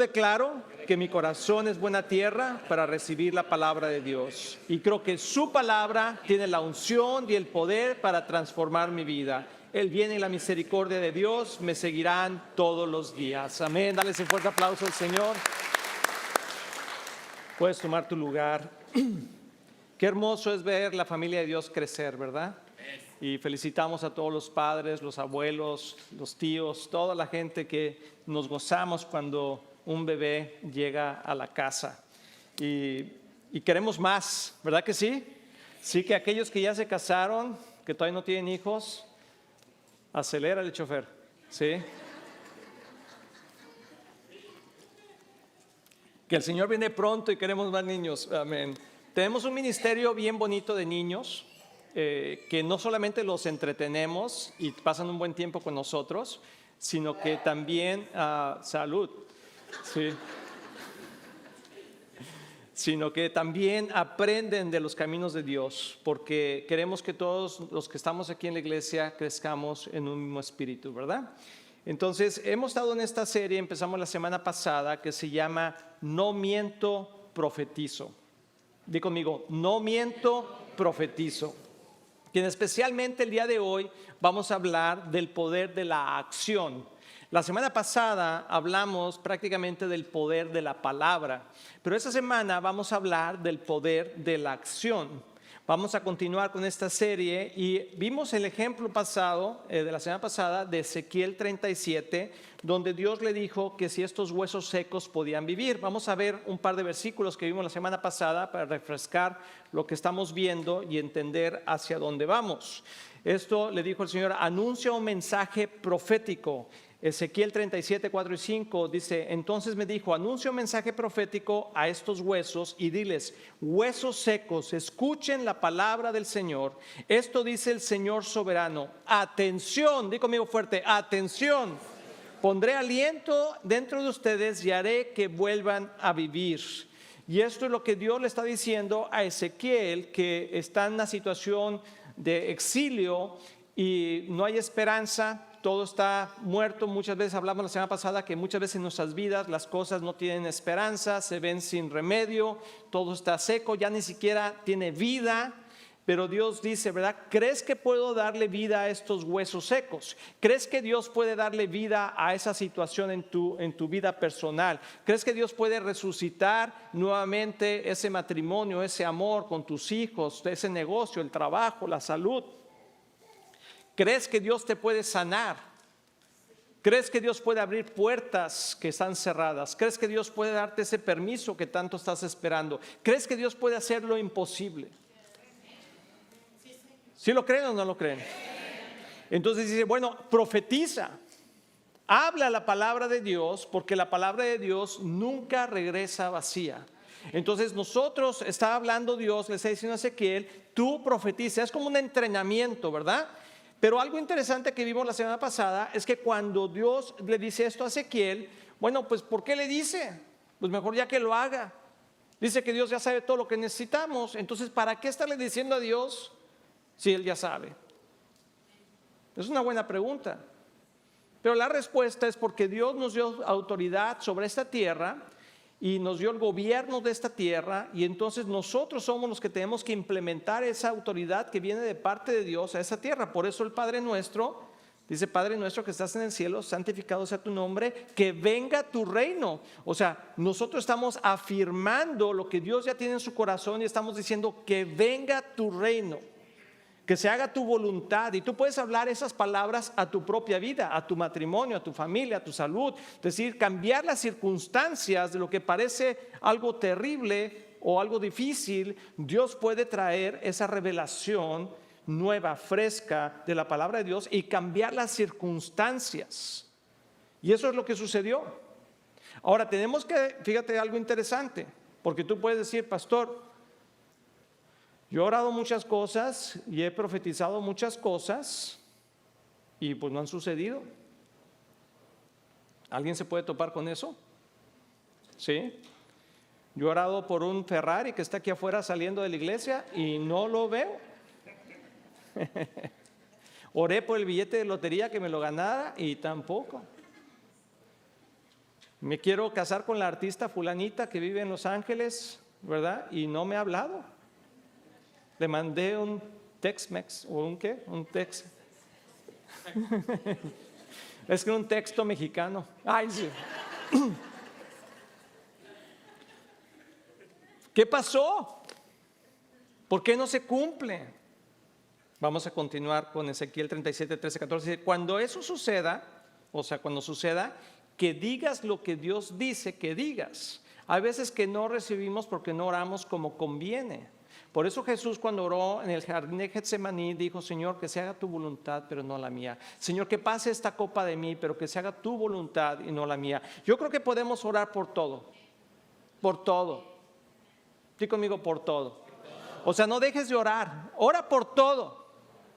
Declaro que mi corazón es buena tierra para recibir la palabra de Dios. Y creo que su palabra tiene la unción y el poder para transformar mi vida. El bien y la misericordia de Dios me seguirán todos los días. Amén. Dale ese fuerte aplauso al Señor. Puedes tomar tu lugar. Qué hermoso es ver la familia de Dios crecer, ¿verdad? Y felicitamos a todos los padres, los abuelos, los tíos, toda la gente que nos gozamos cuando un bebé llega a la casa. Y queremos más, ¿verdad que sí? Sí, que aquellos que ya se casaron, que todavía no tienen hijos, acelera el chofer, ¿sí? Que el Señor viene pronto y queremos más niños, amén. Tenemos un ministerio bien bonito de niños, que no solamente los entretenemos y pasan un buen tiempo con nosotros, sino que también, salud, sí, sino que también aprenden de los caminos de Dios, porque queremos que todos los que estamos aquí en la iglesia crezcamos en un mismo espíritu, ¿verdad? Entonces, hemos estado en esta serie, empezamos la semana pasada, que se llama No miento, profetizo. Di conmigo, no miento, profetizo. Y especialmente el día de hoy vamos a hablar del poder de la acción. La semana pasada hablamos prácticamente del poder de la palabra, pero esta semana vamos a hablar del poder de la acción. Vamos a continuar con esta serie y vimos el ejemplo pasado, de la semana pasada, de Ezequiel 37, donde Dios le dijo que si estos huesos secos podían vivir. Vamos a ver un par de versículos que vimos la semana pasada para refrescar lo que estamos viendo y entender hacia dónde vamos. Esto le dijo el Señor, anuncia un mensaje profético. Ezequiel 37, 4 y 5 dice, entonces me dijo, anuncia un mensaje profético a estos huesos y diles, huesos secos, escuchen la palabra del Señor. Esto dice el Señor soberano, atención, di conmigo fuerte, atención. Pondré aliento dentro de ustedes y haré que vuelvan a vivir. Y esto es lo que Dios le está diciendo a Ezequiel, que está en una situación de exilio y no hay esperanza. Todo está muerto. Muchas veces hablamos la semana pasada que muchas veces en nuestras vidas las cosas no tienen esperanza, se ven sin remedio, todo está seco, ya ni siquiera tiene vida. Pero Dios dice, ¿verdad? ¿Crees que puedo darle vida a estos huesos secos? ¿Crees que Dios puede darle vida a esa situación en tu vida personal? ¿Crees que Dios puede resucitar nuevamente ese matrimonio, ese amor con tus hijos, ese negocio, el trabajo, la salud? ¿Crees que Dios te puede sanar? ¿Crees que Dios puede abrir puertas que están cerradas? ¿Crees que Dios puede darte ese permiso que tanto estás esperando? ¿Crees que Dios puede hacer lo imposible? ¿Sí lo creen o no lo creen? Entonces dice, bueno, profetiza. Habla la palabra de Dios, porque la palabra de Dios nunca regresa vacía. Entonces nosotros, está hablando Dios, le está diciendo a Ezequiel, tú profetiza. Es como un entrenamiento, ¿verdad? Pero algo interesante que vimos la semana pasada es que cuando Dios le dice esto a Ezequiel, bueno, pues ¿por qué le dice? Pues mejor ya que lo haga. Dice que Dios ya sabe todo lo que necesitamos. Entonces, ¿para qué estarle diciendo a Dios si Él ya sabe? Es una buena pregunta. Pero la respuesta es porque Dios nos dio autoridad sobre esta tierra y nos dio el gobierno de esta tierra, y entonces nosotros somos los que tenemos que implementar esa autoridad que viene de parte de Dios a esa tierra. Por eso el Padre nuestro dice, Padre nuestro que estás en el cielo, santificado sea tu nombre, que venga tu reino. O sea, nosotros estamos afirmando lo que Dios ya tiene en su corazón y estamos diciendo que venga tu reino, que se haga tu voluntad. Y tú puedes hablar esas palabras a tu propia vida, a tu matrimonio, a tu familia, a tu salud. Es decir, cambiar las circunstancias de lo que parece algo terrible o algo difícil. Dios puede traer esa revelación nueva, fresca de la palabra de Dios y cambiar las circunstancias. Y eso es lo que sucedió. Ahora tenemos que, fíjate algo interesante, porque tú puedes decir, pastor, yo he orado muchas cosas y he profetizado muchas cosas y pues no han sucedido. ¿Alguien se puede topar con eso? ¿Sí? Yo he orado por un Ferrari que está aquí afuera saliendo de la iglesia y no lo veo. Oré por el billete de lotería que me lo ganara y tampoco. Me quiero casar con la artista fulanita que vive en Los Ángeles, ¿verdad? Y no me ha hablado. Le mandé un Tex-Mex, ¿o un qué? Un text. Es que un texto mexicano. Ay, sí. ¿Qué pasó? ¿Por qué no se cumple? Vamos a continuar con Ezequiel 37, 13, 14. Cuando eso suceda, o sea, cuando suceda, que digas lo que Dios dice que digas. Hay veces que no recibimos porque no oramos como conviene. Por eso Jesús, cuando oró en el jardín de Getsemaní, dijo: Señor, que se haga tu voluntad, pero no la mía. Señor, que pase esta copa de mí, pero que se haga tu voluntad y no la mía. Yo creo que podemos orar por todo. Por todo. Dí conmigo: por todo. O sea, no dejes de orar. Ora por todo.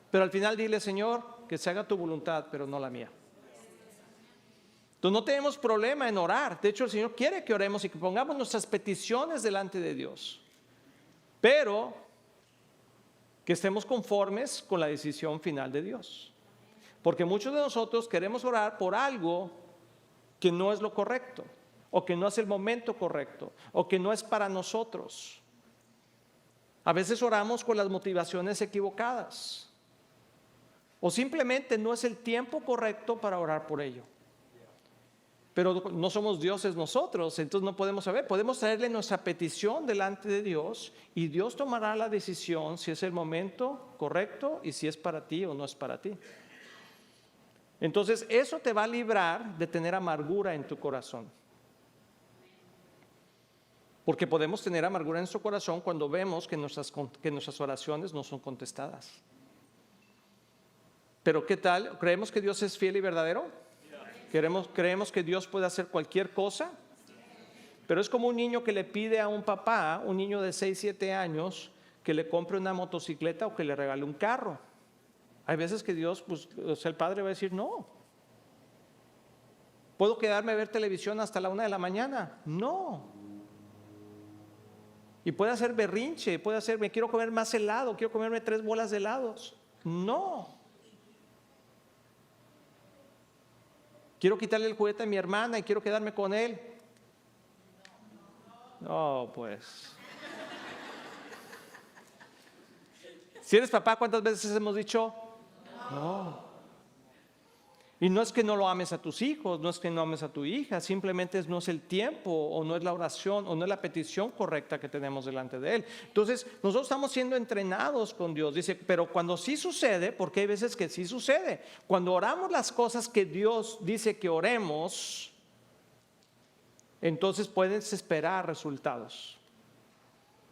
Pero al final dile: Señor, que se haga tu voluntad, pero no la mía. Entonces no tenemos problema en orar. De hecho, el Señor quiere que oremos y que pongamos nuestras peticiones delante de Dios. Pero que estemos conformes con la decisión final de Dios. Porque muchos de nosotros queremos orar por algo que no es lo correcto, o que no es el momento correcto, o que no es para nosotros. A veces oramos con las motivaciones equivocadas, o simplemente no es el tiempo correcto para orar por ello. Pero no somos dioses nosotros, entonces no podemos saber. Podemos traerle nuestra petición delante de Dios y Dios tomará la decisión si es el momento correcto y si es para ti o no es para ti. Entonces eso te va a librar de tener amargura en tu corazón. Porque podemos tener amargura en nuestro corazón cuando vemos que nuestras oraciones no son contestadas. Pero ¿qué tal? ¿Creemos que Dios es fiel y verdadero? ¿Creemos que Dios puede hacer cualquier cosa? Pero es como un niño que le pide a un papá, un niño de 6, 7 años, que le compre una motocicleta o que le regale un carro. Hay veces que Dios, pues el padre va a decir: no. ¿Puedo quedarme a ver televisión hasta la 1 de la mañana? No. Y puede hacer berrinche, puede hacer: me quiero comer más helado, quiero comerme 3 bolas de helados. No. Quiero quitarle el juguete a mi hermana y quiero quedarme con él. No, pues. Si eres papá, ¿cuántas veces hemos dicho no? Y no es que no lo ames a tus hijos, no es que no ames a tu hija, simplemente no es el tiempo, o no es la oración, o no es la petición correcta que tenemos delante de Él. Entonces, nosotros estamos siendo entrenados con Dios. Dice, pero cuando sí sucede, porque hay veces que sí sucede, cuando oramos las cosas que Dios dice que oremos, entonces puedes esperar resultados,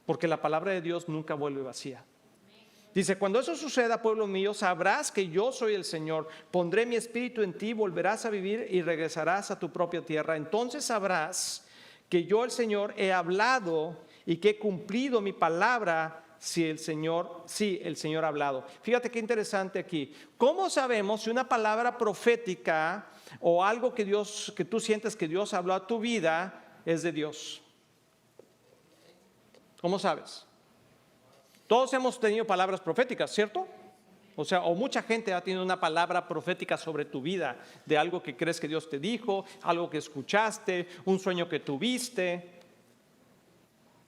porque la palabra de Dios nunca vuelve vacía. Dice, cuando eso suceda, pueblo mío, sabrás que yo soy el Señor. Pondré mi espíritu en ti, volverás a vivir y regresarás a tu propia tierra. Entonces sabrás que yo, el Señor, he hablado y que he cumplido mi palabra si el Señor ha hablado. Fíjate qué interesante aquí. ¿Cómo sabemos si una palabra profética o algo que tú sientes que Dios habló a tu vida es de Dios? ¿Cómo sabes? Todos hemos tenido palabras proféticas, ¿cierto? O sea, o mucha gente ha tenido una palabra profética sobre tu vida, de algo que crees que Dios te dijo, algo que escuchaste, un sueño que tuviste.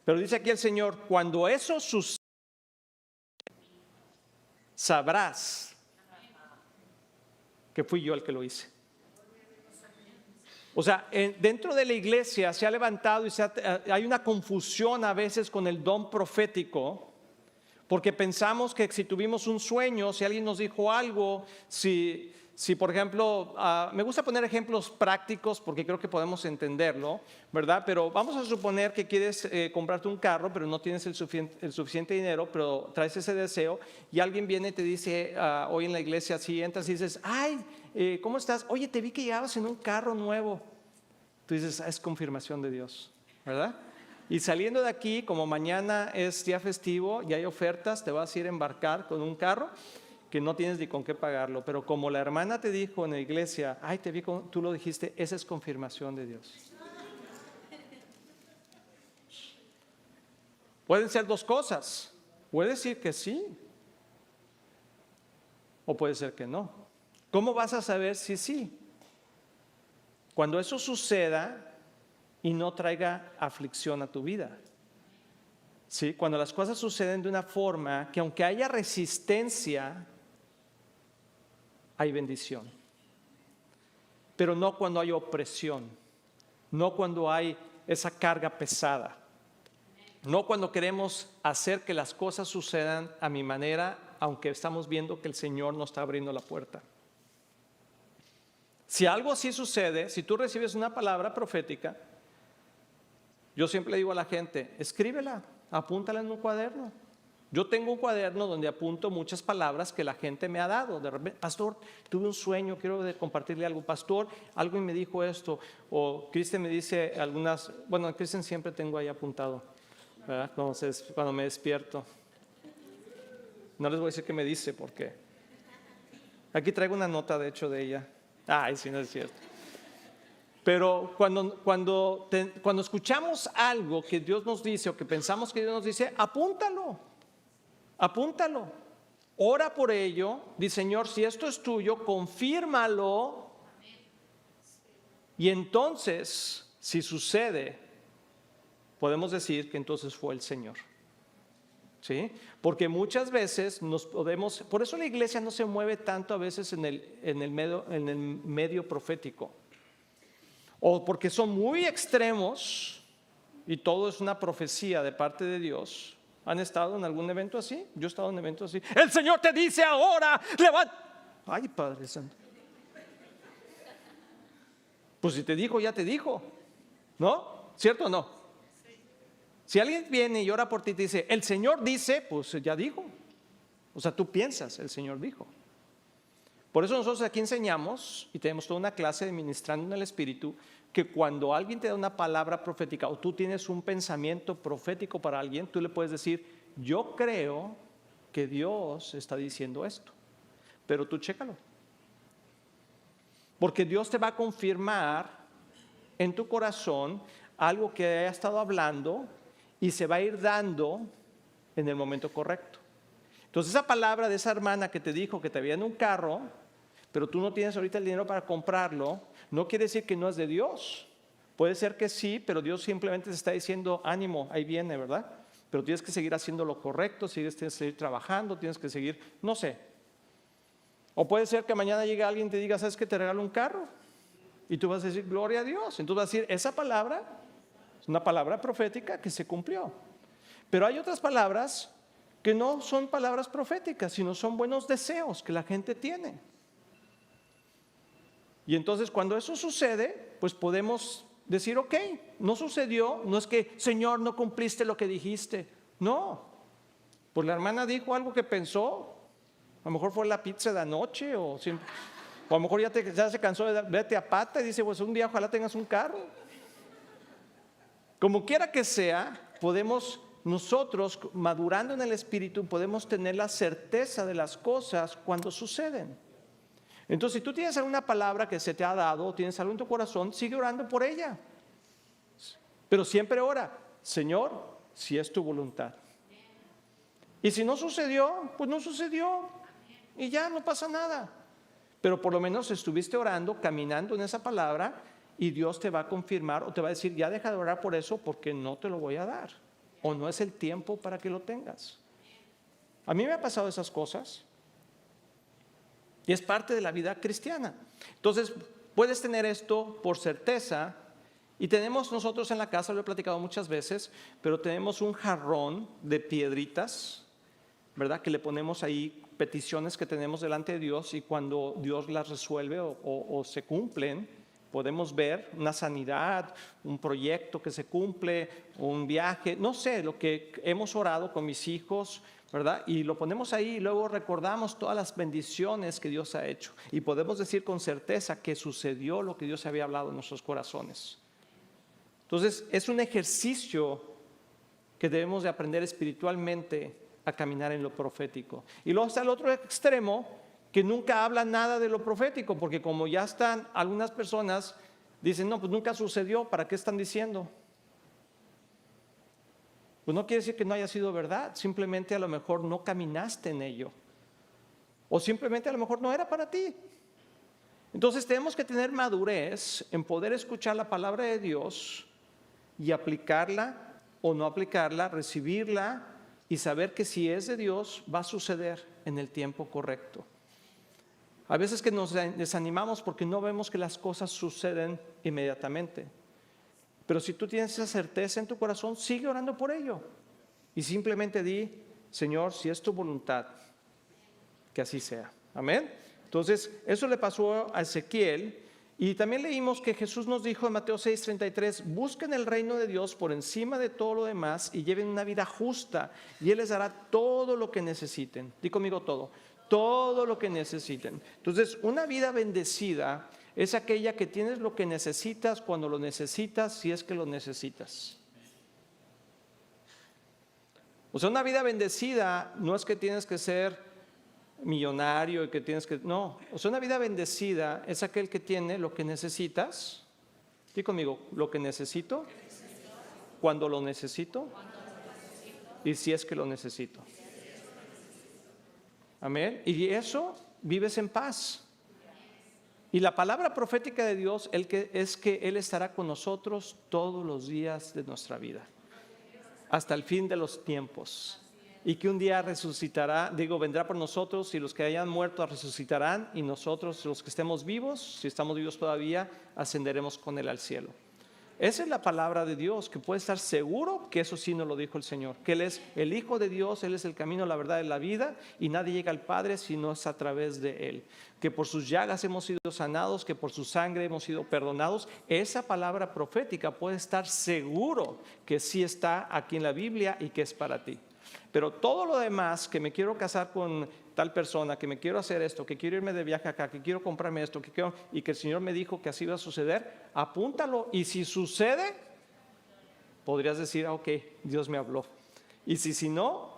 Pero dice aquí el Señor, cuando eso suceda, sabrás que fui yo el que lo hice. O sea, dentro de la iglesia se ha levantado y hay una confusión a veces con el don profético. Porque pensamos que si tuvimos un sueño, si alguien nos dijo algo, si por ejemplo, me gusta poner ejemplos prácticos porque creo que podemos entenderlo, ¿verdad? Pero vamos a suponer que quieres comprarte un carro, pero no tienes el suficiente dinero, pero traes ese deseo y alguien viene y te dice, hoy en la iglesia, si entras y dices, ay, ¿cómo estás? Oye, te vi que llevabas en un carro nuevo. Tú dices, es confirmación de Dios, ¿verdad? Y saliendo de aquí, como mañana es día festivo y hay ofertas, te vas a ir a embarcar con un carro que no tienes ni con qué pagarlo. Pero como la hermana te dijo en la iglesia, ay, te vi, tú lo dijiste, esa es confirmación de Dios. Pueden ser dos cosas. Puede decir que sí o puede ser que no. ¿Cómo vas a saber si sí? Cuando eso suceda, y no traiga aflicción a tu vida. ¿Sí? Cuando las cosas suceden de una forma que aunque haya resistencia, hay bendición. Pero no cuando hay opresión, no cuando hay esa carga pesada, no cuando queremos hacer que las cosas sucedan a mi manera, aunque estamos viendo que el Señor nos está abriendo la puerta. Si algo así sucede, si tú recibes una palabra profética, yo siempre le digo a la gente, escríbela, apúntala en un cuaderno. Yo tengo un cuaderno donde apunto muchas palabras que la gente me ha dado. De repente, pastor, tuve un sueño, quiero compartirle algo. Pastor, algo y me dijo esto. O Cristian me dice algunas, bueno, Cristian siempre tengo ahí apuntado, ¿verdad? Cuando me despierto. No les voy a decir qué me dice porque aquí traigo una nota de hecho de ella. Ay, sí, no es cierto. Pero cuando escuchamos algo que Dios nos dice o que pensamos que Dios nos dice, apúntalo, ora por ello, di Señor, si esto es tuyo, confírmalo y entonces, si sucede, podemos decir que entonces fue el Señor. ¿Sí? Porque muchas veces por eso la iglesia no se mueve tanto a veces en el medio profético. O porque son muy extremos y todo es una profecía de parte de Dios. ¿Han estado en algún evento así? Yo he estado en eventos así. El Señor te dice ahora, levanta. Ay, Padre Santo. Pues si te dijo, ya te dijo. ¿No? ¿Cierto o no? Si alguien viene y ora por ti y te dice, el Señor dice, pues ya dijo. O sea, tú piensas, el Señor dijo. Por eso nosotros aquí enseñamos y tenemos toda una clase de ministrando en el Espíritu, que cuando alguien te da una palabra profética o tú tienes un pensamiento profético para alguien, tú le puedes decir, yo creo que Dios está diciendo esto, pero tú chécalo. Porque Dios te va a confirmar en tu corazón algo que haya estado hablando y se va a ir dando en el momento correcto. Entonces esa palabra de esa hermana que te dijo que te había en un carro, pero tú no tienes ahorita el dinero para comprarlo, no quiere decir que no es de Dios. Puede ser que sí, pero Dios simplemente te está diciendo, ánimo, ahí viene, ¿verdad? Pero tienes que seguir haciendo lo correcto, tienes que seguir trabajando, tienes que seguir, no sé. O puede ser que mañana llegue alguien y te diga, ¿sabes qué? Te regalo un carro. Y tú vas a decir, gloria a Dios. Entonces vas a decir, esa palabra es una palabra profética que se cumplió. Pero hay otras palabras que no son palabras proféticas, sino son buenos deseos que la gente tiene. Y entonces cuando eso sucede, pues podemos decir, ok, no sucedió, no es que, Señor, no cumpliste lo que dijiste. No, pues la hermana dijo algo que pensó, a lo mejor fue la pizza de anoche, o a lo mejor ya se cansó de vete a pata y dice, pues un día ojalá tengas un carro. Como quiera que sea, podemos nosotros, madurando en el Espíritu, podemos tener la certeza de las cosas cuando suceden. Entonces, si tú tienes alguna palabra que se te ha dado, tienes algo en tu corazón, sigue orando por ella. Pero siempre ora, Señor, si es tu voluntad. Y si no sucedió, pues no sucedió. Y ya no pasa nada. Pero por lo menos estuviste orando, caminando en esa palabra, y Dios te va a confirmar o te va a decir, ya deja de orar por eso porque no te lo voy a dar. O no es el tiempo para que lo tengas. A mí me ha pasado esas cosas. Y es parte de la vida cristiana. Entonces, puedes tener esto por certeza. Y tenemos nosotros en la casa, lo he platicado muchas veces, pero tenemos un jarrón de piedritas, ¿verdad? Que le ponemos ahí peticiones que tenemos delante de Dios y cuando Dios las resuelve o se cumplen, podemos ver una sanidad, un proyecto que se cumple, un viaje, no sé, lo que hemos orado con mis hijos, ¿verdad? Y lo ponemos ahí y luego recordamos todas las bendiciones que Dios ha hecho. Y podemos decir con certeza que sucedió lo que Dios había hablado en nuestros corazones. Entonces, es un ejercicio que debemos de aprender espiritualmente a caminar en lo profético. Y luego está el otro extremo, que nunca habla nada de lo profético, porque como ya están algunas personas, dicen, no, pues nunca sucedió, ¿para qué están diciendo? Pues no quiere decir que no haya sido verdad, simplemente a lo mejor no caminaste en ello. O simplemente a lo mejor no era para ti. Entonces tenemos que tener madurez en poder escuchar la palabra de Dios y aplicarla o no aplicarla, recibirla y saber que si es de Dios va a suceder en el tiempo correcto. A veces que nos desanimamos porque no vemos que las cosas suceden inmediatamente. Pero si tú tienes esa certeza en tu corazón, sigue orando por ello. Y simplemente di, Señor, si es tu voluntad, que así sea. Amén. Entonces, eso le pasó a Ezequiel. Y también leímos que Jesús nos dijo en Mateo 6:33, busquen el reino de Dios por encima de todo lo demás y lleven una vida justa y Él les dará todo lo que necesiten. Di conmigo todo lo que necesiten. Entonces, una vida bendecida es aquella que tienes lo que necesitas cuando lo necesitas, si es que lo necesitas. O sea, una vida bendecida no es que tienes que ser millonario y que tienes que... No, o sea, una vida bendecida es aquel que tiene lo que necesitas. Di conmigo, lo que necesito, cuando lo necesito y si es que lo necesito. Amén. Y eso vives en paz. Y la palabra profética de Dios es que Él estará con nosotros todos los días de nuestra vida, hasta el fin de los tiempos. Y que un día resucitará, vendrá por nosotros y los que hayan muerto resucitarán y nosotros, los que estemos vivos, si estamos vivos todavía, ascenderemos con Él al cielo. Esa es la palabra de Dios, que puede estar seguro que eso sí nos lo dijo el Señor, que Él es el Hijo de Dios, Él es el camino, la verdad y la vida, y nadie llega al Padre si no es a través de Él. Que por sus llagas hemos sido sanados, que por su sangre hemos sido perdonados. Esa palabra profética puede estar seguro que sí está aquí en la Biblia y que es para ti. Pero todo lo demás, que me quiero casar con tal persona, que me quiero hacer esto, que quiero irme de viaje acá, que quiero comprarme esto, y que el Señor me dijo que así va a suceder, apúntalo. Y si sucede, podrías decir, ok, Dios me habló. Y si no,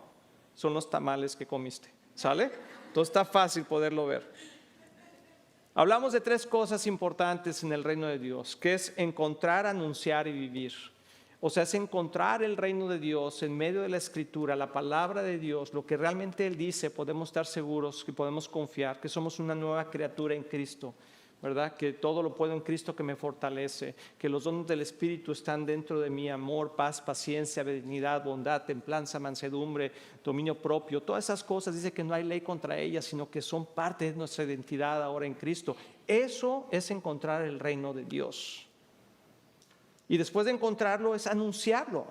son los tamales que comiste. ¿Sale? Entonces está fácil poderlo ver. Hablamos de 3 cosas importantes en el reino de Dios, que es encontrar, anunciar y vivir. O sea, es encontrar el reino de Dios en medio de la Escritura, la palabra de Dios, lo que realmente Él dice. Podemos estar seguros, que podemos confiar, que somos una nueva criatura en Cristo, ¿verdad? Que todo lo puedo en Cristo que me fortalece, que los dones del Espíritu están dentro de mí: amor, paz, paciencia, benignidad, bondad, templanza, mansedumbre, dominio propio. Todas esas cosas, dice que no hay ley contra ellas, sino que son parte de nuestra identidad ahora en Cristo. Eso es encontrar el reino de Dios. Y después de encontrarlo es anunciarlo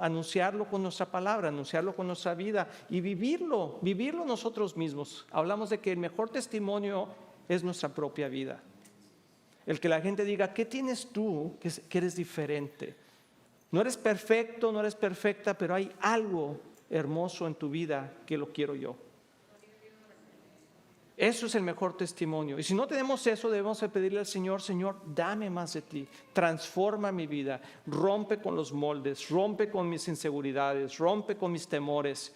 con nuestra palabra, anunciarlo con nuestra vida y vivirlo nosotros mismos. Hablamos de que el mejor testimonio es nuestra propia vida. El que la gente diga, ¿qué tienes tú que eres diferente? No eres perfecto, no eres perfecta, pero hay algo hermoso en tu vida que lo quiero yo. Eso es el mejor testimonio. Y si no tenemos eso, debemos pedirle al Señor: Señor, dame más de ti, transforma mi vida, rompe con los moldes, rompe con mis inseguridades, rompe con mis temores.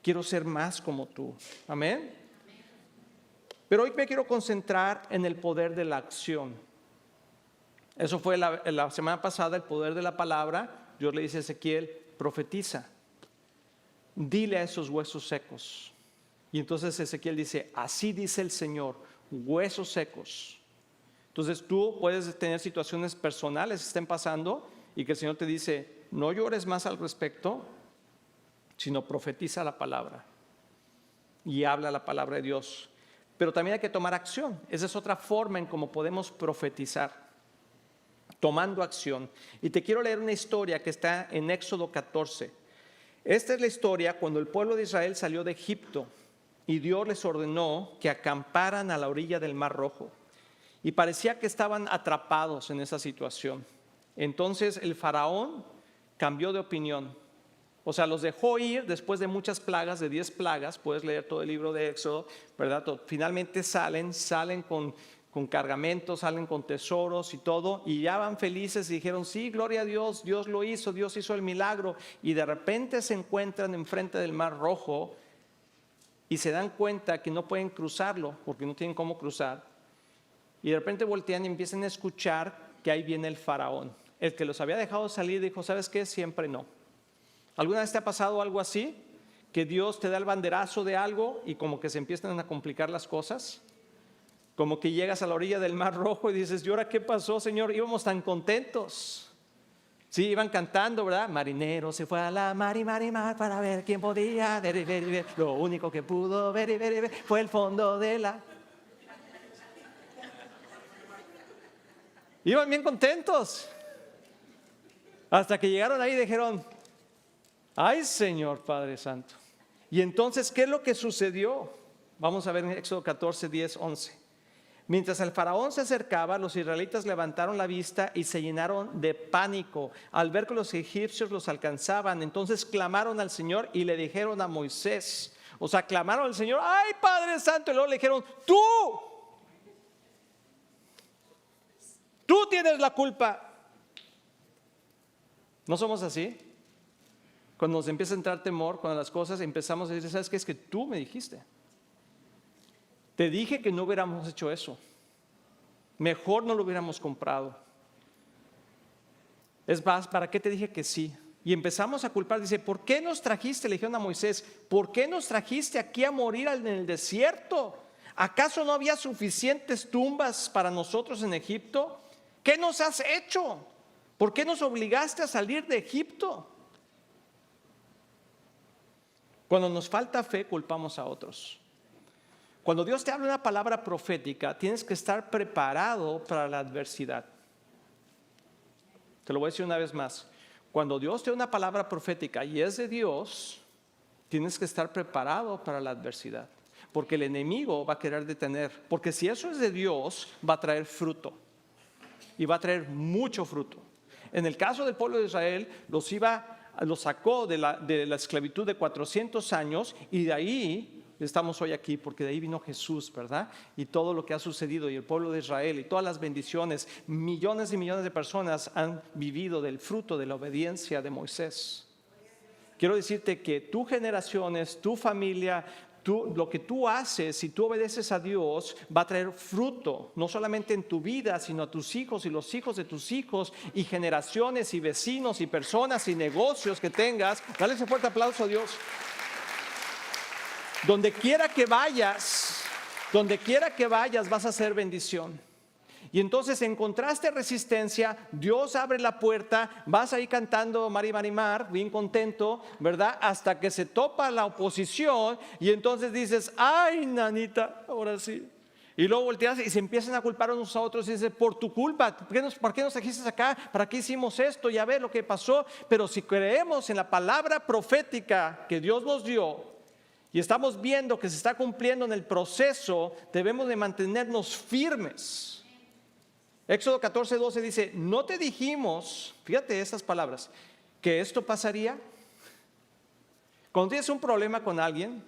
Quiero ser más como tú. Amén. Pero hoy me quiero concentrar en el poder de la acción. Eso fue la semana pasada, el poder de la palabra. Dios le dice a Ezequiel: profetiza, dile a esos huesos secos. Y entonces Ezequiel dice: así dice el Señor, huesos secos. Entonces tú puedes tener situaciones personales que estén pasando y que el Señor te dice: no llores más al respecto, sino profetiza la palabra y habla la palabra de Dios. Pero también hay que tomar acción. Esa es otra forma en cómo podemos profetizar, tomando acción. Y te quiero leer una historia que está en Éxodo 14. Esta es la historia cuando el pueblo de Israel salió de Egipto y Dios les ordenó que acamparan a la orilla del Mar Rojo. Y parecía que estaban atrapados en esa situación. Entonces el faraón cambió de opinión. O sea, los dejó ir después de muchas plagas, de 10 plagas. Puedes leer todo el libro de Éxodo, ¿verdad? Finalmente salen con cargamentos, salen con tesoros y todo, y ya van felices y dijeron: sí, gloria a Dios, Dios lo hizo, Dios hizo el milagro. Y de repente se encuentran enfrente del Mar Rojo y se dan cuenta que no pueden cruzarlo porque no tienen cómo cruzar. Y de repente voltean y empiezan a escuchar que ahí viene el faraón. El que los había dejado salir dijo: ¿sabes qué? Siempre no. ¿Alguna vez te ha pasado algo así? Que Dios te da el banderazo de algo y como que se empiezan a complicar las cosas. Como que llegas a la orilla del Mar Rojo y dices: ¿y ahora qué pasó, Señor? Íbamos tan contentos. Sí, iban cantando, ¿verdad? Marinero se fue a la mar y mar para ver quién podía ver y ver y ver. Lo único que pudo ver y ver y ver fue el fondo de la... Iban bien contentos. Hasta que llegaron ahí y dijeron, ay, Señor Padre Santo. Y entonces, ¿qué es lo que sucedió? Vamos a ver en Éxodo 14, 10, 11. Mientras el faraón se acercaba, los israelitas levantaron la vista y se llenaron de pánico al ver que los egipcios los alcanzaban. Entonces clamaron al Señor y le dijeron a Moisés, o sea, clamaron al Señor, ay, Padre Santo, y luego le dijeron, tú tienes la culpa. ¿No somos así? Cuando nos empieza a entrar temor, cuando las cosas empezamos a decir, ¿sabes qué? Es que tú me dijiste. Te dije que no hubiéramos hecho eso. Mejor no lo hubiéramos comprado. Es más, ¿para qué te dije que sí? Y empezamos a culpar. Dice, ¿por qué nos trajiste? Le dijeron a Moisés, ¿por qué nos trajiste aquí a morir en el desierto? ¿Acaso no había suficientes tumbas para nosotros en Egipto? ¿Qué nos has hecho? ¿Por qué nos obligaste a salir de Egipto? Cuando nos falta fe, culpamos a otros. Cuando Dios te habla una palabra profética, tienes que estar preparado para la adversidad. Te lo voy a decir una vez más. Cuando Dios te da una palabra profética y es de Dios, tienes que estar preparado para la adversidad. Porque el enemigo va a querer detener. Porque si eso es de Dios, va a traer fruto. Y va a traer mucho fruto. En el caso del pueblo de Israel, los sacó de la esclavitud de 400 años y de ahí estamos hoy aquí, porque de ahí vino Jesús, ¿verdad? Y todo lo que ha sucedido y el pueblo de Israel y todas las bendiciones, millones y millones de personas han vivido del fruto de la obediencia de Moisés. Quiero decirte que tu generaciones, tu familia, lo que tú haces, si tú obedeces a Dios, va a traer fruto, no solamente en tu vida, sino a tus hijos y los hijos de tus hijos y generaciones y vecinos y personas y negocios que tengas. Dale ese fuerte aplauso a Dios. Donde quiera que vayas vas a ser bendición. Y entonces encontraste resistencia, Dios abre la puerta, vas ahí cantando Mar, bien contento, ¿verdad? Hasta que se topa la oposición y entonces dices, ay, nanita, ahora sí. Y luego volteas y se empiezan a culpar unos a otros y dices, por tu culpa, ¿por qué nos trajiste acá? ¿Para qué hicimos esto? Ya ves lo que pasó. Pero si creemos en la palabra profética que Dios nos dio, y estamos viendo que se está cumpliendo en el proceso, debemos de mantenernos firmes. Éxodo 14, 12 dice, no te dijimos, fíjate estas palabras, que esto pasaría. Cuando tienes un problema con alguien,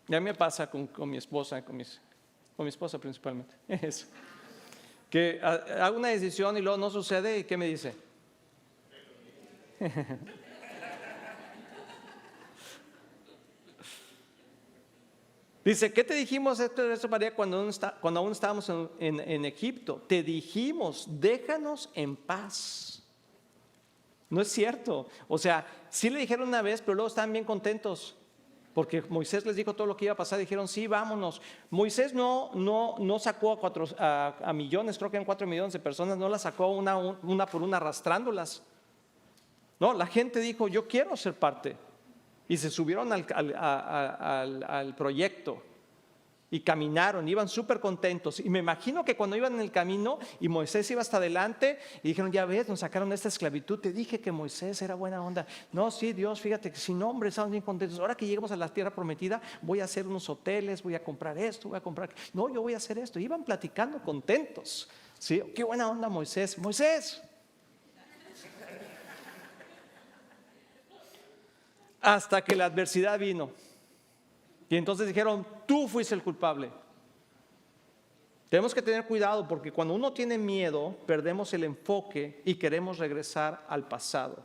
ya me pasa con mi esposa, con mi esposa principalmente, eso, que hago una decisión y luego no sucede, ¿y qué me dice? Dice, ¿qué te dijimos esto María cuando aún estábamos en Egipto? Te dijimos, déjanos en paz. No es cierto. O sea, sí le dijeron una vez, pero luego estaban bien contentos. Porque Moisés les dijo todo lo que iba a pasar. Dijeron, sí, vámonos. Moisés no sacó a millones, creo que eran 4 millones de personas, no las sacó una por una arrastrándolas. No, la gente dijo, yo quiero ser parte. Y se subieron al proyecto y caminaron, iban súper contentos. Y me imagino que cuando iban en el camino y Moisés iba hasta adelante y dijeron, ya ves, nos sacaron de esta esclavitud, te dije que Moisés era buena onda. No, sí, Dios, fíjate que sin hombre estamos bien contentos. Ahora que lleguemos a la tierra prometida, voy a hacer unos hoteles, voy a comprar esto, voy a comprar... No, yo voy a hacer esto. Iban platicando contentos. ¿Sí? Qué buena onda Moisés. Moisés. Hasta que la adversidad vino. Y entonces dijeron, tú fuiste el culpable. Tenemos que tener cuidado porque cuando uno tiene miedo, perdemos el enfoque y queremos regresar al pasado.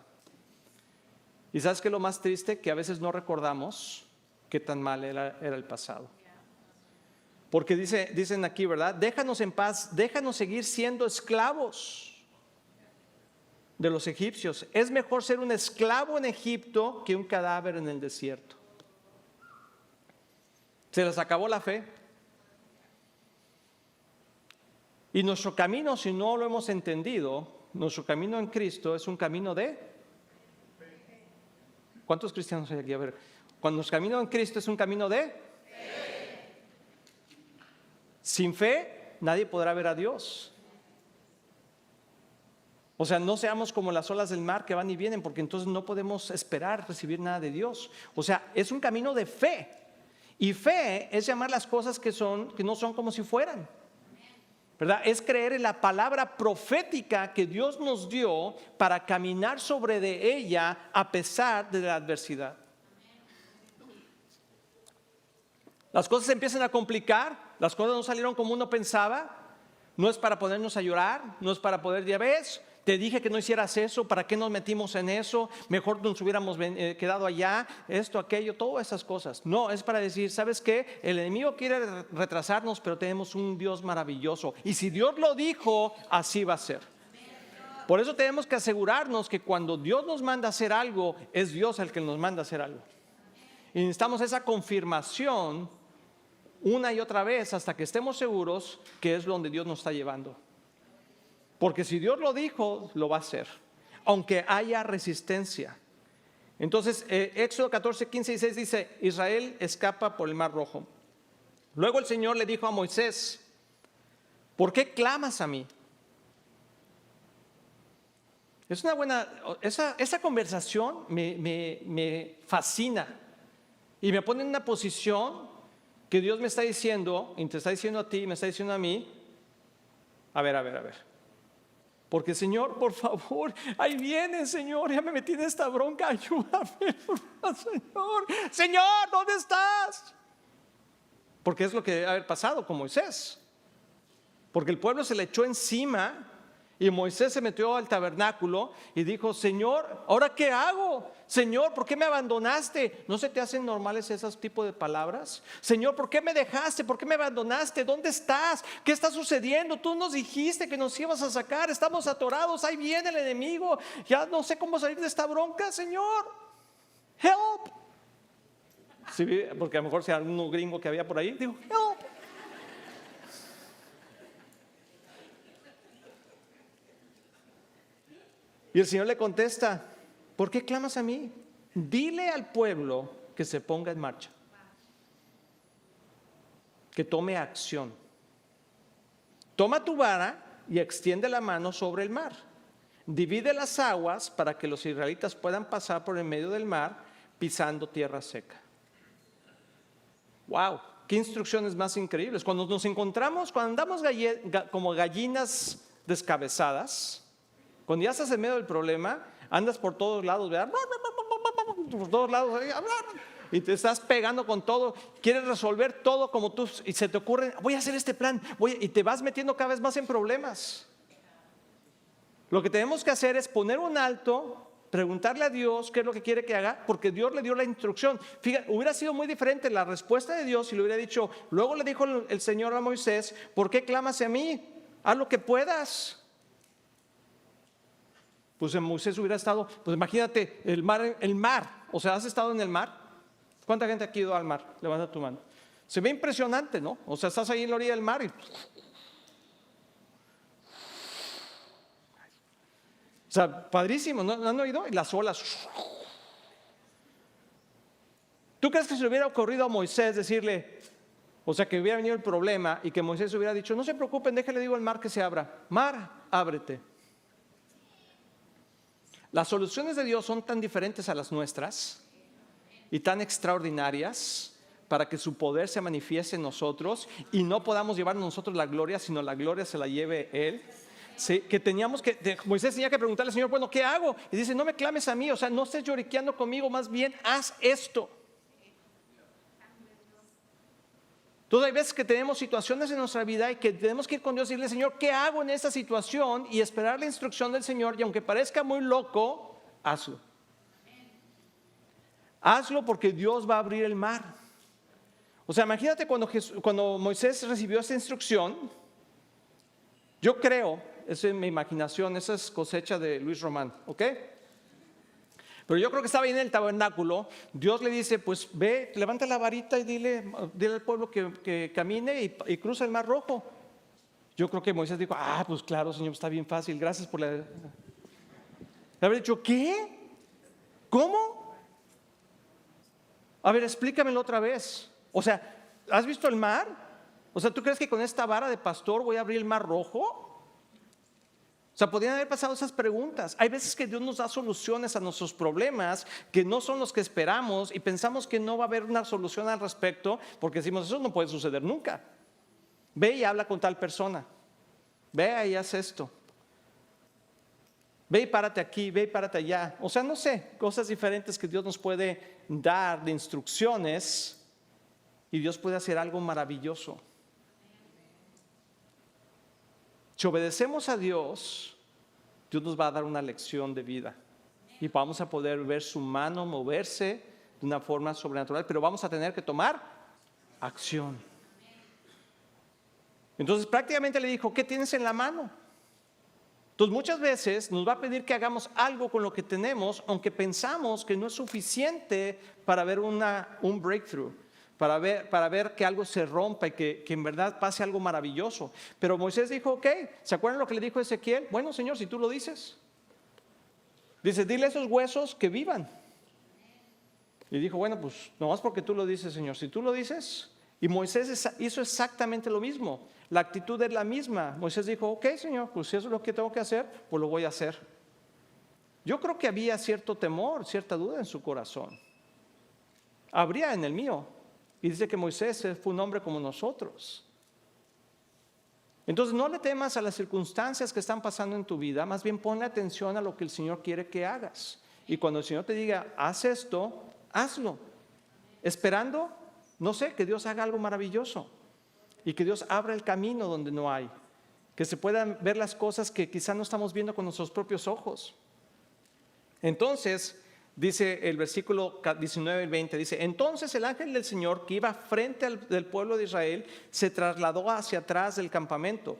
¿Y sabes qué es lo más triste? Que a veces no recordamos qué tan mal era el pasado. Porque dicen aquí, ¿verdad? Déjanos en paz, déjanos seguir siendo esclavos de los egipcios. Es mejor ser un esclavo en Egipto que un cadáver en el desierto. Se les acabó la fe. Y nuestro camino, si no lo hemos entendido, nuestro camino en Cristo es un camino de... ¿Cuántos cristianos hay aquí? A ver, cuando nuestro camino en Cristo es un camino de... Sin fe, nadie podrá ver a Dios. O sea, no seamos como las olas del mar que van y vienen, porque entonces no podemos esperar recibir nada de Dios. O sea, es un camino de fe. Y fe es llamar las cosas que no son como si fueran. ¿Verdad? Es creer en la palabra profética que Dios nos dio para caminar sobre de ella a pesar de la adversidad. Las cosas se empiezan a complicar, las cosas no salieron como uno pensaba. No es para ponernos a llorar, no es para poder, ya ves, te dije que no hicieras eso, ¿para qué nos metimos en eso? Mejor nos hubiéramos quedado allá, esto, aquello, todas esas cosas. No, es para decir, ¿sabes qué? El enemigo quiere retrasarnos, pero tenemos un Dios maravilloso. Y si Dios lo dijo, así va a ser. Por eso tenemos que asegurarnos que cuando Dios nos manda a hacer algo, es Dios el que nos manda a hacer algo. Y necesitamos esa confirmación una y otra vez hasta que estemos seguros que es donde Dios nos está llevando. Porque si Dios lo dijo, lo va a hacer, aunque haya resistencia. Entonces, Éxodo 14, 15 y 16 dice, Israel escapa por el Mar Rojo. Luego el Señor le dijo a Moisés, ¿por qué clamas a mí? Es una buena, esa conversación me fascina y me pone en una posición que Dios me está diciendo, y te está diciendo a ti, me está diciendo a mí, a ver. Porque Señor, por favor, ahí viene Señor, ya me metí en esta bronca, ayúdame, Señor, ¿dónde estás? Porque es lo que debe haber pasado con Moisés. Porque el pueblo se le echó encima y Moisés se metió al tabernáculo y dijo, Señor, ¿ahora qué hago? Señor, ¿por qué me abandonaste? ¿No se te hacen normales esos tipos de palabras? Señor, ¿por qué me dejaste? ¿Por qué me abandonaste? ¿Dónde estás? ¿Qué está sucediendo? Tú nos dijiste que nos ibas a sacar, estamos atorados, ahí viene el enemigo, ya no sé cómo salir de esta bronca, Señor. Help. Sí, porque a lo mejor si hay algún gringo que había por ahí, digo, help. Y el Señor le contesta, ¿por qué clamas a mí? Dile al pueblo que se ponga en marcha, que tome acción. Toma tu vara y extiende la mano sobre el mar. Divide las aguas para que los israelitas puedan pasar por el medio del mar pisando tierra seca. ¡Wow! ¡Qué instrucciones más increíbles! Cuando nos encontramos, cuando andamos como gallinas descabezadas, cuando ya estás en medio del problema, andas por todos lados, ¿verdad? Por todos lados, y te estás pegando con todo, quieres resolver todo como tú, y se te ocurre, voy a hacer este plan, y te vas metiendo cada vez más en problemas. Lo que tenemos que hacer es poner un alto, preguntarle a Dios qué es lo que quiere que haga, porque Dios le dio la instrucción. Fíjate, hubiera sido muy diferente la respuesta de Dios si le hubiera dicho, luego le dijo el Señor a Moisés, ¿por qué clamas a mí? Haz lo que puedas. Pues en Moisés hubiera estado, pues imagínate, el mar, o sea, ¿has estado en el mar? ¿Cuánta gente aquí ha ido al mar? Levanta tu mano. Se ve impresionante, ¿no? O sea, estás ahí en la orilla del mar y... O sea, padrísimo, ¿no han oído? Y las olas. ¿Tú crees que se le hubiera ocurrido a Moisés decirle, o sea, que hubiera venido el problema y que Moisés hubiera dicho, no se preocupen, déjenle digo al mar que se abra? Mar, ábrete. Las soluciones de Dios son tan diferentes a las nuestras y tan extraordinarias para que su poder se manifieste en nosotros y no podamos llevar nosotros la gloria, sino la gloria se la lleve Él. Sí, que Moisés tenía que preguntarle al Señor, bueno, ¿qué hago? Y dice, no me clames a mí, o sea, no estés lloriqueando conmigo, más bien haz esto. Entonces hay veces que tenemos situaciones en nuestra vida y que tenemos que ir con Dios y decirle, Señor, ¿qué hago en esta situación? Y esperar la instrucción del Señor, y aunque parezca muy loco, hazlo. Hazlo porque Dios va a abrir el mar. O sea, imagínate cuando Moisés recibió esta instrucción, yo creo, esa es mi imaginación, esa es cosecha de Luis Román, ¿ok? Pero yo creo que estaba ahí en el tabernáculo, Dios le dice, pues ve, levanta la varita y dile al pueblo que camine y cruza el Mar Rojo. Yo creo que Moisés dijo, pues claro, Señor, está bien fácil, gracias por la... Habrá dicho, ¿qué? ¿Cómo? A ver, explícamelo otra vez. O sea, ¿has visto el mar? O sea, ¿tú crees que con esta vara de pastor voy a abrir el mar rojo? O sea, podrían haber pasado esas preguntas. Hay veces que Dios nos da soluciones a nuestros problemas que no son los que esperamos y pensamos que no va a haber una solución al respecto porque decimos, eso no puede suceder nunca. Ve y habla con tal persona. Ve y haz esto. Ve y párate aquí, ve y párate allá. O sea, no sé, cosas diferentes que Dios nos puede dar de instrucciones y Dios puede hacer algo maravilloso. Si obedecemos a Dios, Dios nos va a dar una lección de vida y vamos a poder ver su mano moverse de una forma sobrenatural, pero vamos a tener que tomar acción. Entonces prácticamente le dijo, ¿qué tienes en la mano? Entonces muchas veces nos va a pedir que hagamos algo con lo que tenemos, aunque pensamos que no es suficiente para ver un breakthrough, para ver que algo se rompa y que en verdad pase algo maravilloso. Pero Moisés dijo, ok, ¿se acuerdan lo que le dijo Ezequiel? Bueno, Señor, si tú lo dices. Dice, dile a esos huesos que vivan. Y dijo, bueno, pues nomás porque tú lo dices, Señor, si tú lo dices. Y Moisés hizo exactamente lo mismo. La actitud es la misma. Moisés dijo, ok, Señor, pues si eso es lo que tengo que hacer, pues lo voy a hacer. Yo creo que había cierto temor, cierta duda en su corazón. Habría en el mío. Y dice que Moisés fue un hombre como nosotros. Entonces no le temas a las circunstancias que están pasando en tu vida, más bien ponle atención a lo que el Señor quiere que hagas. Y cuando el Señor te diga, haz esto, hazlo. Esperando, no sé, que Dios haga algo maravilloso. Y que Dios abra el camino donde no hay. Que se puedan ver las cosas que quizá no estamos viendo con nuestros propios ojos. Entonces, dice el versículo 19 y 20, dice, entonces el ángel del Señor que iba frente del pueblo de Israel se trasladó hacia atrás del campamento.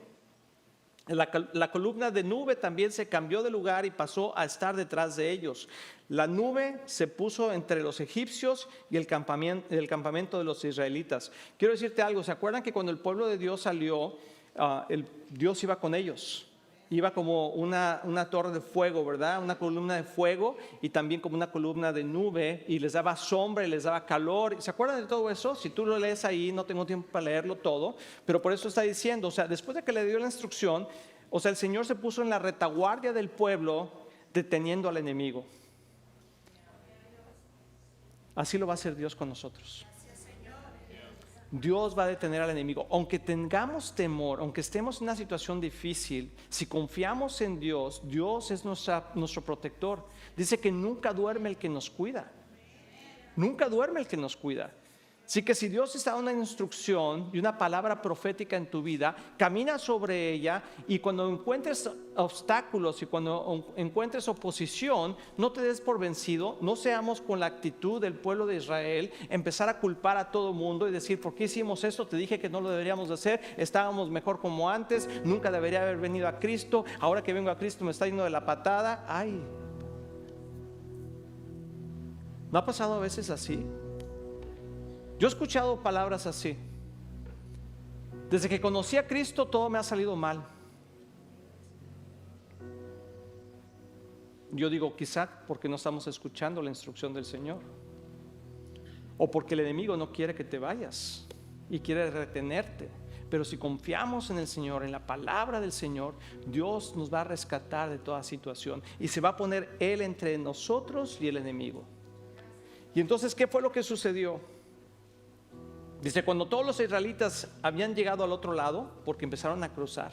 La columna de nube también se cambió de lugar y pasó a estar detrás de ellos. La nube se puso entre los egipcios y el campamento de los israelitas. Quiero decirte algo, ¿se acuerdan que cuando el pueblo de Dios salió, Dios iba con ellos? Iba como una torre de fuego, ¿verdad? Una columna de fuego y también como una columna de nube y les daba sombra y les daba calor. ¿Se acuerdan de todo eso? Si tú lo lees ahí, no tengo tiempo para leerlo todo, pero por eso está diciendo, o sea, después de que le dio la instrucción, o sea, el Señor se puso en la retaguardia del pueblo deteniendo al enemigo. Así lo va a hacer Dios con nosotros. Dios va a detener al enemigo. Aunque tengamos temor, aunque estemos en una situación difícil, si confiamos en Dios, Dios es nuestro protector. Dice que nunca duerme el que nos cuida. Nunca duerme el que nos cuida. Así que si Dios está dando una instrucción y una palabra profética en tu vida, camina sobre ella y cuando encuentres obstáculos y cuando encuentres oposición, no te des por vencido, no seamos con la actitud del pueblo de Israel, empezar a culpar a todo mundo y decir, ¿por qué hicimos esto? Te dije que no lo deberíamos de hacer, estábamos mejor como antes, nunca debería haber venido a Cristo, ahora que vengo a Cristo me está yendo de la patada. Ay, ¿no ha pasado a veces así? Yo he escuchado palabras así. Desde que conocí a Cristo todo me ha salido mal. Yo digo, quizá porque no estamos escuchando la instrucción del Señor. O porque el enemigo no quiere que te vayas y quiere retenerte. Pero si confiamos en el Señor, en la palabra del Señor, Dios nos va a rescatar de toda situación. Y se va a poner Él entre nosotros y el enemigo. Y entonces, ¿qué fue lo que sucedió? Dice, cuando todos los israelitas habían llegado al otro lado, porque empezaron a cruzar,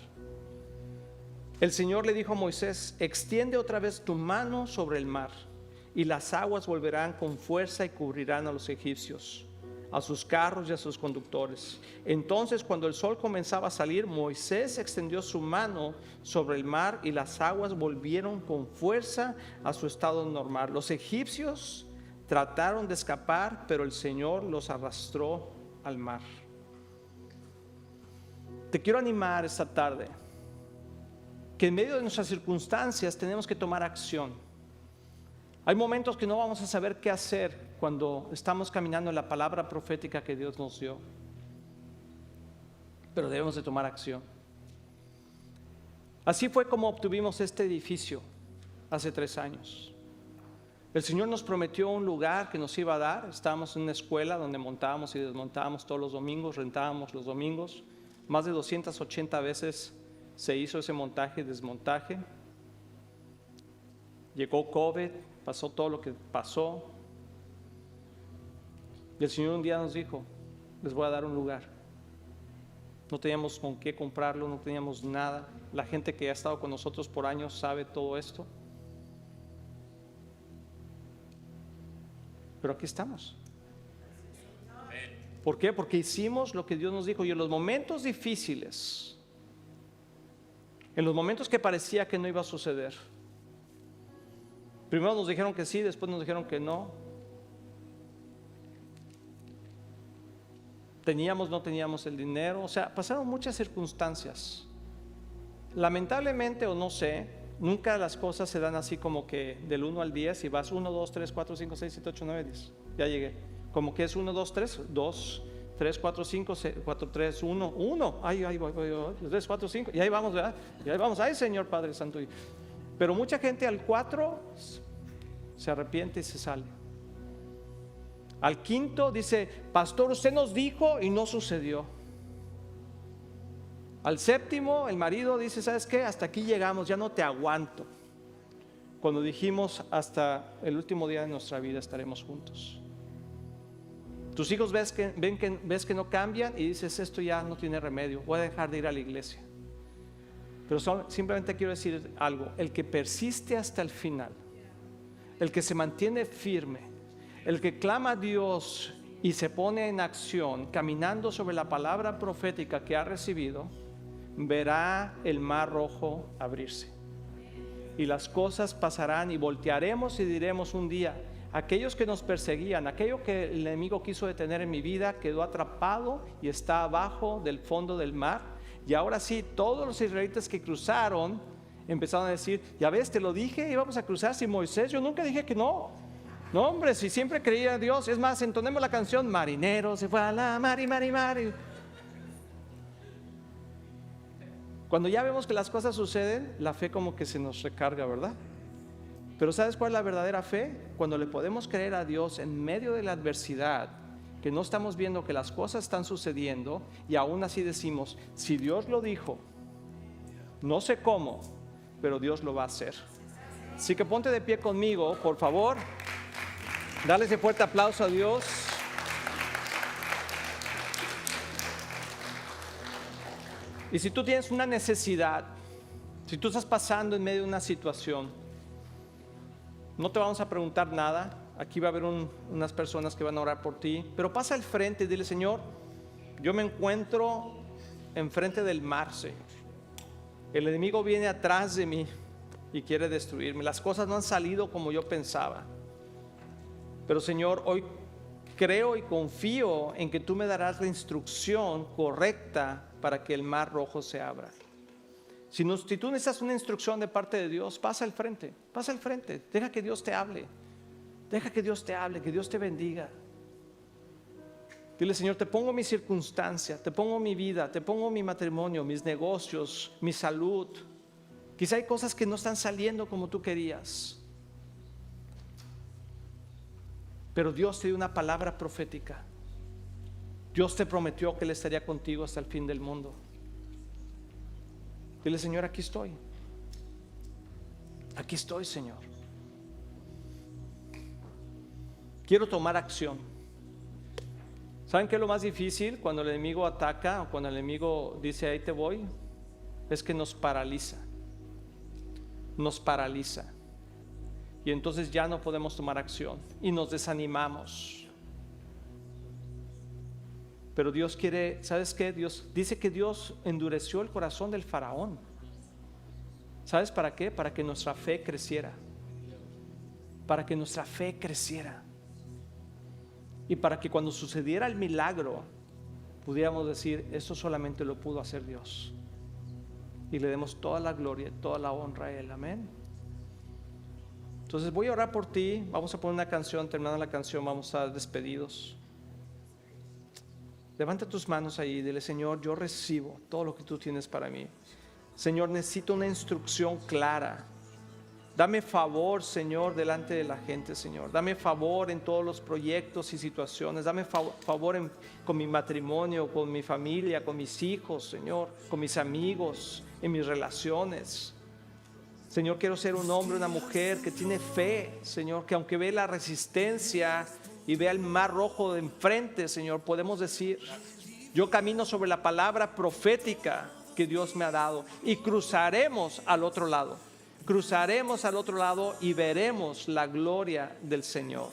el Señor le dijo a Moisés, extiende otra vez tu mano sobre el mar, y las aguas volverán con fuerza y cubrirán a los egipcios, a sus carros y a sus conductores. Entonces, cuando el sol comenzaba a salir, Moisés extendió su mano sobre el mar y las aguas volvieron con fuerza a su estado normal. Los egipcios trataron de escapar, pero el Señor los arrastró al mar. Te quiero animar esta tarde que en medio de nuestras circunstancias tenemos que tomar acción. Hay momentos que no vamos a saber qué hacer cuando estamos caminando en la palabra profética que Dios nos dio, pero debemos de tomar acción. Así fue como obtuvimos este edificio hace 3 años. El Señor nos prometió un lugar que nos iba a dar. Estábamos en una escuela donde montábamos y desmontábamos todos los domingos, rentábamos los domingos. Más de 280 veces se hizo ese montaje y desmontaje. Llegó COVID, pasó todo lo que pasó. Y el Señor un día nos dijo, les voy a dar un lugar. No teníamos con qué comprarlo, no teníamos nada. La gente que ha estado con nosotros por años sabe todo esto. Pero aquí estamos. ¿Por qué? Porque hicimos lo que Dios nos dijo. Y en los momentos difíciles, en los momentos que parecía que no iba a suceder, primero nos dijeron que sí, después nos dijeron que no. Teníamos, no teníamos el dinero. O sea, pasaron muchas circunstancias. Lamentablemente, o no sé, nunca las cosas se dan así como que del 1 al 10 y vas 1, 2, 3, 4, 5, 6, 7, 8, 9, 10. Ya llegué. Como que es 1, 2, 3, 2, 3, 4, 5, 4, 3, 1, 1. Ahí voy, 3, 4, 5. Y ahí vamos, ¿verdad? Y ahí vamos. Ay, Señor Padre Santo. Pero mucha gente al 4 se arrepiente y se sale. Al 5 dice, pastor, usted nos dijo y no sucedió. Al 7 el marido dice, ¿sabes qué? Hasta aquí llegamos, ya no te aguanto. Cuando dijimos hasta el último día de nuestra vida estaremos juntos. Tus hijos ves que no cambian y dices, esto ya no tiene remedio, voy a dejar de ir a la iglesia. Pero simplemente quiero decir algo, el que persiste hasta el final, el que se mantiene firme, el que clama a Dios y se pone en acción, caminando sobre la palabra profética que ha recibido, verá el mar rojo abrirse. Y las cosas pasarán y voltearemos y diremos un día, aquellos que nos perseguían, aquello que el enemigo quiso detener en mi vida, quedó atrapado y está abajo del fondo del mar. Y ahora sí, todos los israelitas que cruzaron empezaron a decir, ya ves, te lo dije, íbamos a cruzar sin Moisés, yo nunca dije que no. No, hombre, si siempre creía a Dios. Es más, entonemos la canción, marinero se fue a la mar y mar y mar. Cuando ya vemos que las cosas suceden, la fe como que se nos recarga, ¿verdad? Pero ¿sabes cuál es la verdadera fe? Cuando le podemos creer a Dios en medio de la adversidad, que no estamos viendo que las cosas están sucediendo y aún así decimos, si Dios lo dijo, no sé cómo, pero Dios lo va a hacer. Así que ponte de pie conmigo, por favor. Dale ese fuerte aplauso a Dios. Y si tú tienes una necesidad, si tú estás pasando en medio de una situación, no te vamos a preguntar nada. Aquí va a haber unas personas que van a orar por ti, pero pasa al frente y dile, Señor, yo me encuentro enfrente del mar, Señor. El enemigo viene atrás de mí y quiere destruirme. Las cosas no han salido como yo pensaba. Pero Señor, hoy creo y confío en que tú me darás la instrucción correcta para que el mar rojo se abra. Si tú necesitas una instrucción de parte de Dios, pasa al frente, deja que Dios te hable, que Dios te bendiga. Dile, Señor, te pongo mi circunstancia, te pongo mi vida, te pongo mi matrimonio, mis negocios, mi salud. Quizá hay cosas que no están saliendo como tú querías. Pero Dios te dio una palabra profética. Dios te prometió que Él estaría contigo hasta el fin del mundo. Dile, Señor, aquí estoy. Aquí estoy, Señor. Quiero tomar acción. ¿Saben qué es lo más difícil cuando el enemigo ataca o cuando el enemigo dice ahí te voy? Es que nos paraliza. Nos paraliza. Y entonces ya no podemos tomar acción y nos desanimamos. Pero Dios quiere, ¿sabes qué? Dios dice que Dios endureció el corazón del faraón. ¿Sabes para qué? Para que nuestra fe creciera. Para que nuestra fe creciera. Y para que cuando sucediera el milagro pudiéramos decir, eso solamente lo pudo hacer Dios. Y le demos toda la gloria, toda la honra a Él. Amén. Entonces voy a orar por ti. Vamos a poner una canción. Terminando la canción vamos a estar despedidos. Levanta tus manos ahí y dile, Señor, yo recibo todo lo que tú tienes para mí. Señor, necesito una instrucción clara. Dame favor, Señor, delante de la gente, Señor. Dame favor en todos los proyectos y situaciones. Dame favor con mi matrimonio, con mi familia, con mis hijos, Señor, con mis amigos, en mis relaciones. Señor, quiero ser un hombre, una mujer que tiene fe, Señor, que aunque ve la resistencia y vea el mar rojo de enfrente, Señor, podemos decir, yo camino sobre la palabra profética que Dios me ha dado y cruzaremos al otro lado. Cruzaremos al otro lado y veremos la gloria del Señor.